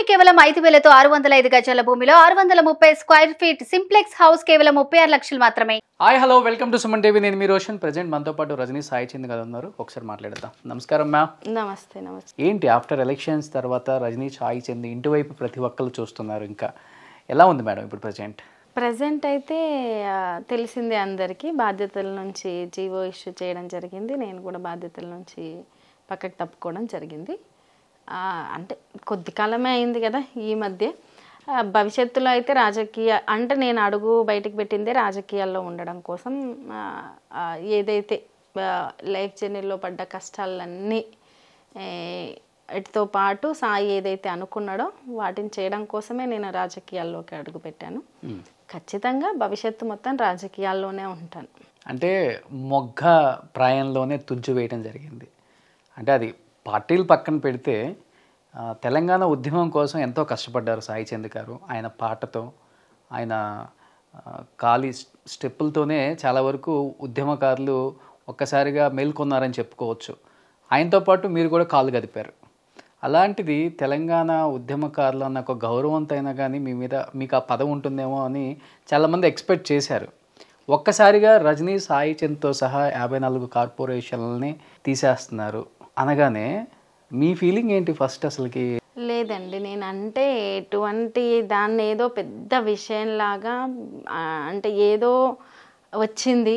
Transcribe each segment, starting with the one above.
భూమి కేవలం 5,000తో 605 గజాల భూమిలో 630 స్క్వేర్ ఫీట్ సింప్లెక్స్ హౌస్ కేవలం 36 లక్షలు మాత్రమే. Hi hello welcome to Suman TV. నేను మీ రోషన్. ప్రెజెంట్ మనతో పాటు రజనీ సాయి చంద్ గారు ఉన్నారు. ఒకసారి మాట్లాడదాం. నమస్కారం మ్యామ్. నమస్తే. ఏంటి ఆఫ్టర్ ఎలక్షన్స్ తర్వాత రజనీ సాయి చంద్ ఇంటివైపు ప్రతి ఒక్కరు చూస్తున్నారు. ఇంకా ఎలా ఉంది మేడం ఇప్పుడు ప్రజెంట్ అయితే తెలిసిందే అందరికీ. బాధ్యతల నుంచి జీవో ఇష్యూ చేయడం జరిగింది. నేను కూడా బాధ్యతల నుంచి పక్కకు తప్పుకోవడం జరిగింది. అంటే కొద్ది కాలమే అయింది కదా ఈ మధ్య. భవిష్యత్తులో అయితే అంటే నేను అడుగు బయటకు పెట్టిందే రాజకీయాల్లో ఉండడం కోసం. ఏదైతే లైఫ్ జర్నీలో పడ్డ కష్టాలన్నీ వీటితో పాటు సాయి ఏదైతే అనుకున్నాడో వాటిని చేయడం కోసమే నేను రాజకీయాల్లోకి అడుగు పెట్టాను. ఖచ్చితంగా భవిష్యత్తు మొత్తం రాజకీయాల్లోనే ఉంటాను. అంటే మొగ్గ ప్రాయంలోనే తుంచు వేయడం జరిగింది. అంటే అది పార్టీలు పక్కన పెడితే తెలంగాణ ఉద్యమం కోసం ఎంతో కష్టపడ్డారు సాయి చంద్ గారు. ఆయన పాటతో, ఆయన ఖాళీ స్టెప్పులతోనే చాలా వరకు ఉద్యమకారులు ఒక్కసారిగా మేల్కొన్నారని చెప్పుకోవచ్చు. ఆయనతో పాటు మీరు కూడా కాళ్ళు గదిపారు. అలాంటిది తెలంగాణ ఉద్యమకారులు అన్న ఒక గౌరవంతో అయినా కానీ మీ మీద మీకు ఆ పదవి ఉంటుందేమో అని చాలామంది ఎక్స్పెక్ట్ చేశారు. ఒక్కసారిగా రజనీ సాయి చంద్తో సహా 54 కార్పొరేషన్లని తీసేస్తున్నారు అనగానే మీ ఫీలింగ్ ఏంటి ఫస్ట్? అసలుకి లేదండి, నేను అంటే ఎటువంటి దాన్ని ఏదో పెద్ద విషయంలాగా అంటే ఏదో వచ్చింది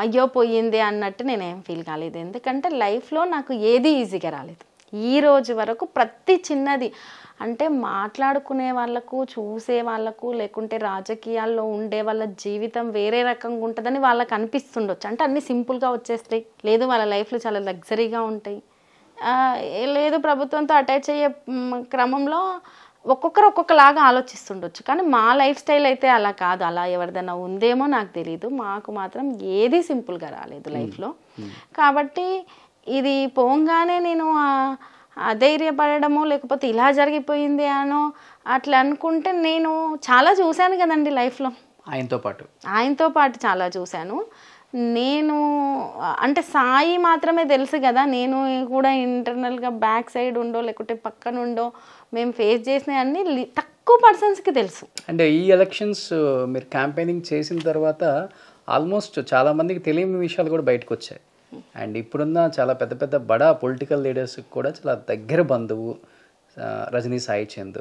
అయ్యో పోయింది అన్నట్టు నేనేం ఫీల్ కాలేదు. ఎందుకంటే లైఫ్లో నాకు ఏది ఈజీగా రాలేదు ఈ రోజు వరకు. ప్రతి చిన్నది అంటే మాట్లాడుకునే వాళ్ళకు, చూసే వాళ్ళకు, లేకుంటే రాజకీయాల్లో ఉండే వాళ్ళ జీవితం వేరే రకంగా ఉంటుందని వాళ్ళకి అనిపిస్తుండొచ్చు. అంటే అన్నీ సింపుల్గా వచ్చేస్తాయి, లేదు వాళ్ళ లైఫ్లో చాలా లగ్జరీగా ఉంటాయి, లేదు ప్రభుత్వంతో అటాచ్ అయ్యే క్రమంలో ఒక్కొక్కరు ఒక్కొక్కలాగా ఆలోచిస్తుండొచ్చు. కానీ మా లైఫ్ స్టైల్ అయితే అలా కాదు. అలా ఎవరిదైనా ఉందేమో నాకు తెలీదు. మాకు మాత్రం ఏది సింపుల్గా రాలేదు లైఫ్లో. కాబట్టి ఇది పోగానే నేను అధైర్యపడడమో లేకపోతే ఇలా జరిగిపోయింది అనో అట్లా అనుకుంటే, నేను చాలా చూశాను కదండి లైఫ్లో. ఆయనతో పాటు చాలా చూశాను. నేను అంటే సాయి మాత్రమే తెలుసు కదా, నేను కూడా ఇంటర్నల్గా బ్యాక్ సైడ్ ఉండో లేకుంటే పక్కన ఉండో మేము ఫేస్ చేసినవి అన్నీ తక్కువ పర్సన్స్కి తెలుసు. అంటే ఈ ఎలక్షన్స్ మీరు క్యాంపెయినింగ్ చేసిన తర్వాత ఆల్మోస్ట్ చాలామందికి తెలియని విషయాలు కూడా బయటకు వచ్చాయి. అండ్ ఇప్పుడున్న చాలా పెద్ద పెద్ద బడా పొలిటికల్ లీడర్స్కి కూడా చాలా దగ్గర బంధువు రజనీ సాయి చంద్.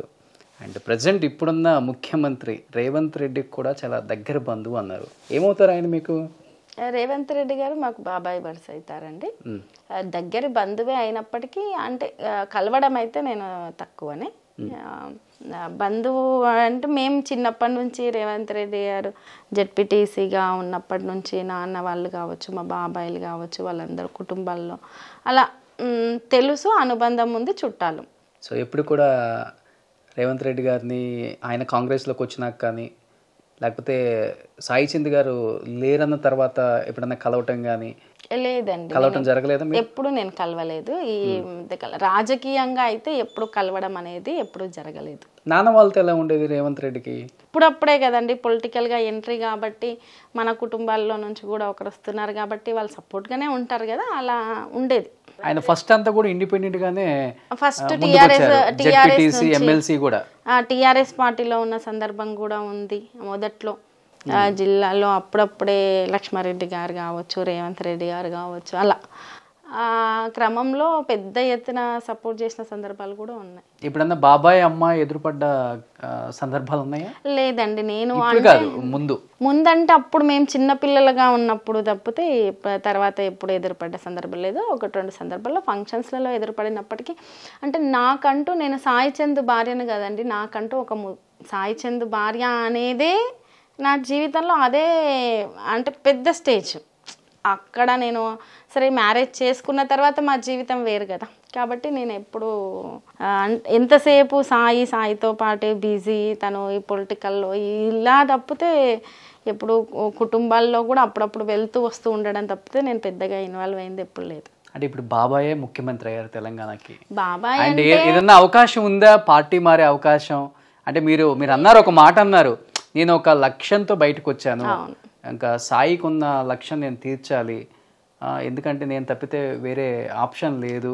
అండ్ ప్రజెంట్ ఇప్పుడున్న ముఖ్యమంత్రి రేవంత్ రెడ్డికి కూడా చాలా దగ్గర బంధువు అన్నారు. ఏమవుతారు ఆయన మీకు? రేవంత్ రెడ్డి గారు మాకు బాబాయ్ వరుస అవుతారండి. దగ్గర బంధువే అయినప్పటికీ అంటే కలవడం అయితే నేను తక్కువనే. బంధువు అంటే మేము చిన్నప్పటి నుంచి రేవంత్ రెడ్డి గారు జెడ్పీటీసీగా ఉన్నప్పటి నుంచి నాన్న వాళ్ళు కావచ్చు, మా బాబాయిలు కావచ్చు, వాళ్ళందరూ కుటుంబాల్లో అలా తెలుసు, అనుబంధం ఉంది, చుట్టాలు. సో ఎప్పుడు కూడా రేవంత్ రెడ్డి గారిని ఆయన కాంగ్రెస్లోకి వచ్చినాక కానీ లేకపోతే సాయి చంద్ గారు లేరన్న తర్వాత ఎప్పుడన్నా కలవటం కానీ? లేదండి, కలవటం జరగలేదు. ఎప్పుడు నేను కలవలేదు. ఈ రాజకీయంగా అయితే ఎప్పుడు కలవడం అనేది ఎప్పుడు జరగలేదు. నాన్న వాళ్ళతో ఎలా ఉండేది రేవంత్ రెడ్డికి? ఇప్పుడప్పుడే కదండి పొలిటికల్గా ఎంట్రీ కాబట్టి, మన కుటుంబాల్లో నుంచి కూడా ఒకరు వస్తున్నారు కాబట్టి వాళ్ళు సపోర్ట్గానే ఉంటారు కదా, అలా ఉండేది. ఆయన ఫస్ట్ అంతా కూడా ఇండిపెండెంట్ గానే ఫస్ట్ టీఆర్ఎస్ పార్టీలో ఉన్న సందర్భం కూడా ఉంది. మొదట్లో జిల్లాలో అప్పుడప్పుడే లక్ష్మారెడ్డి గారు కావచ్చు, రేవంత్ రెడ్డి గారు కావచ్చు, అలా క్రమంలో పెద్ద ఎత్తున సపోర్ట్ చేసిన సందర్భాలు కూడా ఉన్నాయి. ఇప్పుడన్నా బాబాయ్ అమ్మ ఎదురుపడ్డ సందర్భాలు ఉన్నాయా? లేదండి, నేను ముందంటే అప్పుడు మేము చిన్న పిల్లలుగా ఉన్నప్పుడు తప్పితే తర్వాత ఎప్పుడు ఎదురుపడ్డ సందర్భం లేదు. 1-2 సందర్భాల్లో ఫంక్షన్స్లలో ఎదురుపడినప్పటికీ అంటే నాకంటూ, నేను సాయి చంద్ భార్యను కదండి, నాకంటూ ఒక సాయి చంద్ భార్య అనేదే నా జీవితంలో అదే అంటే పెద్ద స్టేజ్. అక్కడ నేను సరే మ్యారేజ్ చేసుకున్న తర్వాత మా జీవితం వేరు కదా, కాబట్టి నేను ఎప్పుడు ఎంతసేపు సాయితో పాటే బిజీ, తను ఈ పొలిటికల్లో ఇలా తప్పితే ఎప్పుడు కుటుంబాల్లో కూడా అప్పుడప్పుడు వెళ్తూ వస్తూ ఉండడం తప్పితే నేను పెద్దగా ఇన్వాల్వ్ అయింది ఎప్పుడు లేదు. అంటే ఇప్పుడు బాబాయే ముఖ్యమంత్రి అయ్యారు తెలంగాణకి. బాబాయ్ అంటే ఏదన్నా అవకాశం ఉందా పార్టీ మారే అవకాశం? అంటే మీరు అన్నారు, ఒక మాట అన్నారు, నేను ఒక లక్ష్యంతో బయటకు వచ్చాను, ఇంకా సాయికి ఉన్న లక్ష్యం నేను తీర్చాలి, ఎందుకంటే నేను తప్పితే వేరే ఆప్షన్ లేదు,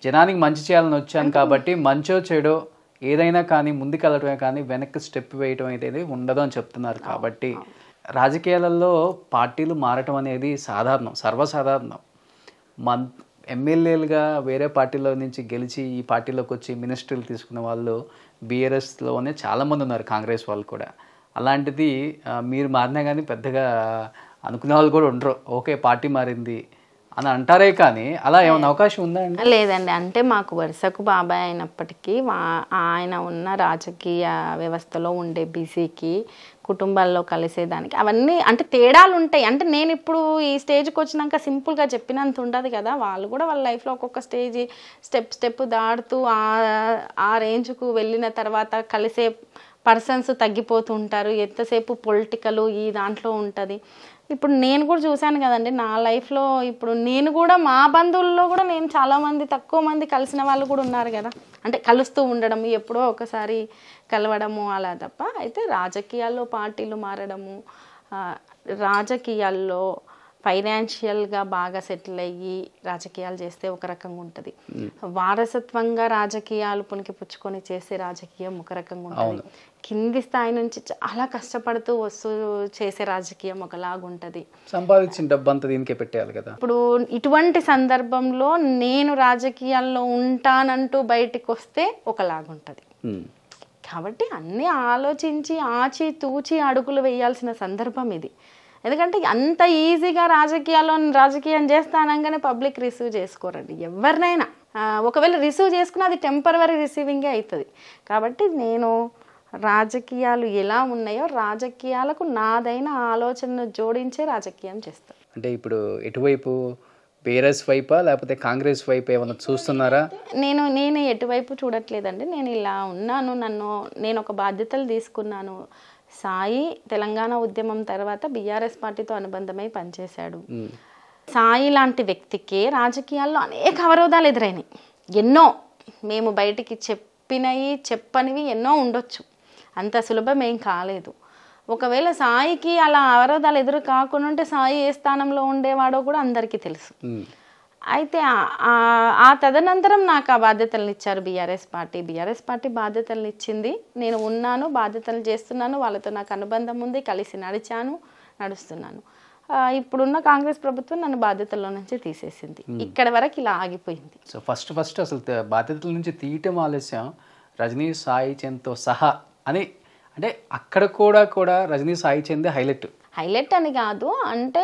జనానికి మంచి చేయాలని వచ్చాను కాబట్టి మంచో చెడో ఏదైనా కానీ ముందుకెళ్ళటమే కానీ వెనక్కి స్టెప్ వేయటం అనేది ఉండదు అని చెప్తున్నారు. కాబట్టి రాజకీయాలలో పార్టీలు మారటం అనేది సాధారణం, సర్వసాధారణం. ఎమ్మెల్యేలుగా వేరే పార్టీలో నుంచి గెలిచి ఈ పార్టీలోకి వచ్చి మినిస్ట్రీలు తీసుకున్న వాళ్ళు బీఆర్ఎస్లోనే చాలామంది ఉన్నారు, కాంగ్రెస్ వాళ్ళు కూడా. అలాంటిది మీరు మారినా కానీ పెద్దగా అనుకునే వాళ్ళు కూడా ఉండరు. ఓకే పార్టీ మారింది అని అంటారే కానీ అలా ఏమైనా అవకాశం ఉందా అండి? లేదండి. అంటే మాకు వరుసకు బాబాయ్ అయినప్పటికీ ఆయన ఉన్న రాజకీయ వ్యవస్థలో ఉండే బిజీకి కుటుంబాల్లో కలిసేదానికి అవన్నీ అంటే తేడాలు ఉంటాయి. అంటే నేను ఇప్పుడు ఈ స్టేజ్కి వచ్చినాక సింపుల్గా చెప్పినంత ఉండదు కదా. వాళ్ళు కూడా వాళ్ళ లైఫ్లో ఒక్కొక్క స్టెప్ దాటుతూ ఆ రేంజ్కు వెళ్ళిన తర్వాత కలిసే పర్సన్స్ తగ్గిపోతూ ఉంటారు. ఎంతసేపు పొలిటికల్ ఈ దాంట్లో ఉంటుంది. ఇప్పుడు నేను కూడా చూశాను కదండి నా లైఫ్లో. ఇప్పుడు నేను కూడా మా బంధువుల్లో కూడా నేను చాలామంది తక్కువ మంది కలిసిన వాళ్ళు కూడా ఉన్నారు కదా. అంటే కలుస్తూ ఉండడము, ఎప్పుడో ఒకసారి కలవడము అలా తప్ప. అయితే రాజకీయాల్లో పార్టీలు మారడము, రాజకీయాల్లో ఫైనాన్షియల్గా బాగా సెటిల్ అయ్యి రాజకీయాలు చేస్తే ఒక రకంగా ఉంటుంది. వారసత్వంగా రాజకీయాలు పుణికిపుచ్చుకొని చేసే రాజకీయం ఒక రకంగా ఉంటుంది. కింది స్థాయి నుంచి చాలా కష్టపడుతూ వస్తూ చేసే రాజకీయం ఒకలాగుంటుంది. సంపాదించిన డబ్బంతా దీనికే పెట్టేయాలి కదా. ఇప్పుడు ఇటువంటి సందర్భంలో నేను రాజకీయాల్లో ఉంటానంటూ బయటికి వస్తే ఒకలాగుంటుంది. కాబట్టి అన్నీ ఆలోచించి ఆచి తూచి అడుగులు వేయాల్సిన సందర్భం ఇది. ఎందుకంటే అంత ఈజీగా రాజకీయం చేస్తానంగానే పబ్లిక్ రిసీవ్ చేసుకోరండి ఎవరినైనా. ఒకవేళ రిసీవ్ చేసుకున్న అది టెంపరవరీ రిసీవింగే అవుతుంది. కాబట్టి నేను రాజకీయాలు ఎలా ఉన్నాయో రాజకీయాలకు నాదైన ఆలోచనను జోడించే రాజకీయం చేస్తాను. అంటే ఇప్పుడు ఎటువైపు బీఆర్ఎస్ వైపా లేకపోతే కాంగ్రెస్ వైపు ఏమైనా చూస్తున్నారా? నేను ఎటువైపు చూడట్లేదండి. నేను ఇలా ఉన్నాను, నేను ఒక బాధ్యతలు తీసుకున్నాను. సాయి తెలంగాణ ఉద్యమం తర్వాత బీఆర్ఎస్ పార్టీతో అనుబంధమై పనిచేశాడు. సాయి లాంటి వ్యక్తికి రాజకీయాల్లో అనేక అవరోధాలు ఎదురైనాయి. ఎన్నో మేము బయటికి చెప్పనివి ఎన్నో ఉండొచ్చు. అంత సులభం ఏం కాలేదు. ఒకవేళ సాయికి అలా అవరోధాలు ఎదురు కాకుండా ఉంటే సాయి ఏ స్థానంలో ఉండేవాడో కూడా అందరికీ తెలుసు. అయితే ఆ తదనంతరం నాకు ఆ బాధ్యతలను ఇచ్చారు బీఆర్ఎస్ పార్టీ బాధ్యతలను ఇచ్చింది. నేను ఉన్నాను, బాధ్యతలు చేస్తున్నాను, వాళ్ళతో నాకు అనుబంధం ఉంది, కలిసి నడుస్తున్నాను. ఇప్పుడున్న కాంగ్రెస్ ప్రభుత్వం నన్ను బాధ్యతల్లో నుంచి తీసేసింది. ఇక్కడ వరకు ఇలా ఆగిపోయింది. సో ఫస్ట్ అసలు బాధ్యతల నుంచి తీయటం ఆలస్యం రజనీ సాయి చంద్తో సహా అని. అంటే అక్కడ కూడా రజనీ సాయి చంద్ హైలైట్ అని కాదు. అంటే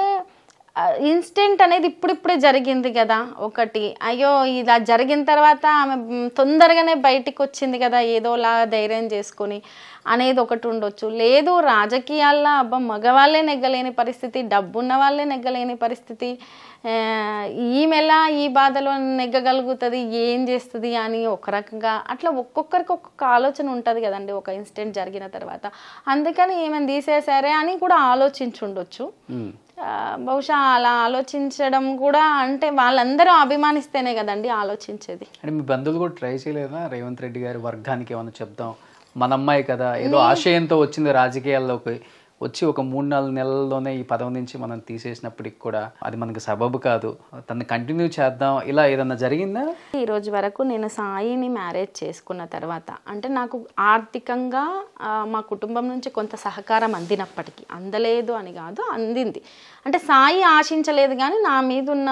ఇన్సిడెంట్ అనేది ఇప్పుడిప్పుడే జరిగింది కదా. ఒకటి అయ్యో ఇలా జరిగిన తర్వాత ఆమె తొందరగానే బయటికి వచ్చింది కదా ఏదోలా ధైర్యం చేసుకొని అనేది ఒకటి ఉండొచ్చు. లేదు రాజకీయాల్లో మగవాళ్ళే నెగ్గలేని పరిస్థితి, డబ్బున్న వాళ్ళే నెగ్గలేని పరిస్థితి, ఈమెలా ఈ బాధలో నెగ్గగలుగుతుంది, ఏం చేస్తుంది అని ఒక రకంగా అట్లా ఒక్కొక్కరికి ఒక్కొక్క ఆలోచన ఉంటుంది కదండి ఒక ఇన్సిడెంట్ జరిగిన తర్వాత. అందుకని ఏమైనా తీసేసారే అని కూడా ఆలోచించుండొచ్చు. బహుశా అలా ఆలోచించడం కూడా అంటే వాళ్ళందరూ అభిమానిస్తేనే కదండి ఆలోచించేది. అంటే మీ బంధువులు కూడా ట్రై చేయలేదా రేవంత్ రెడ్డి గారి వర్గానికి ఏమైనా చెప్దాం, మన అమ్మాయి కదా ఏదో ఆశయంతో వచ్చింది రాజకీయాల్లోకి, వచ్చి ఒక 3-4 నెలల్లోనే ఈ పదవి నుంచి మనం తీసేసినప్పటికి కూడా అది మనకి సబబు కాదు, తను కంటిన్యూ చేద్దాం, ఇలా ఏదన్నా జరిగిందా? ఈ రోజు వరకు నేను సాయిని మ్యారేజ్ చేసుకున్న తర్వాత అంటే నాకు ఆర్థికంగా మా కుటుంబం నుంచి కొంత సహకారం అందినప్పటికీ, అందలేదు అని కాదు అందింది. అంటే సాయి ఆశించలేదు కానీ నా మీద ఉన్న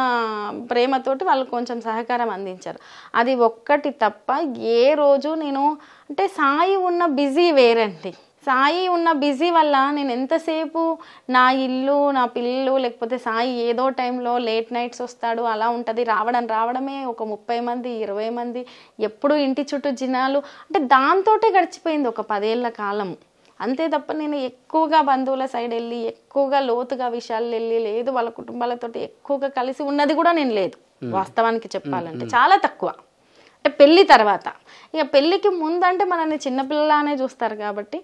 ప్రేమతోటి వాళ్ళు కొంచెం సహకారం అందించారు. అది ఒక్కటి తప్ప ఏ రోజు నేను అంటే సాయి ఉన్న బిజీ వేరండి. సాయి ఉన్న బిజీ వల్ల నేను ఎంతసేపు నా ఇల్లు నా పిల్లలు లేకపోతే సాయి ఏదో టైంలో లేట్ నైట్స్ వస్తాడు అలా ఉంటుంది. రావడమే ఒక 30 మంది 20 మంది ఎప్పుడు ఇంటి చుట్టూ జనాలు అంటే దాంతోటే గడిచిపోయింది ఒక 10 ఏళ్ల కాలం. అంతే తప్ప నేను ఎక్కువగా బంధువుల సైడ్ వెళ్ళి ఎక్కువగా లోతుగా విషయాలు వెళ్ళి లేదు, వాళ్ళ కుటుంబాలతో ఎక్కువగా కలిసి ఉన్నది కూడా నేను లేదు వాస్తవానికి చెప్పాలంటే, చాలా తక్కువ. అంటే పెళ్ళి తర్వాత, ఇక పెళ్ళికి ముందంటే మనల్ని చిన్నపిల్లలానే చూస్తారు కాబట్టి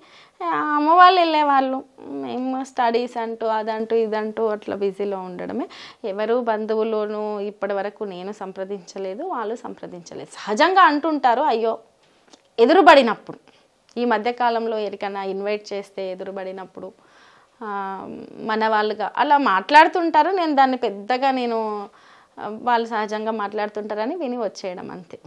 అమ్మ వాళ్ళు వెళ్ళేవాళ్ళు, మేము స్టడీస్ అంటూ అదంటూ ఇదంటూ అట్లా బిజీలో ఉండడమే. ఎవరు బంధువులను ఇప్పటి వరకు నేను సంప్రదించలేదు, వాళ్ళు సంప్రదించలేదు. సహజంగా అంటుంటారు అయ్యో ఎదురుబడినప్పుడు, ఈ మధ్యకాలంలో ఎరికైనా ఇన్వైట్ చేస్తే ఎదురుబడినప్పుడు మన వాళ్ళుగా అలా మాట్లాడుతుంటారు. నేను దాన్ని పెద్దగా వాళ్ళు సహజంగా మాట్లాడుతుంటారని విని వచ్చేయడం అంతే.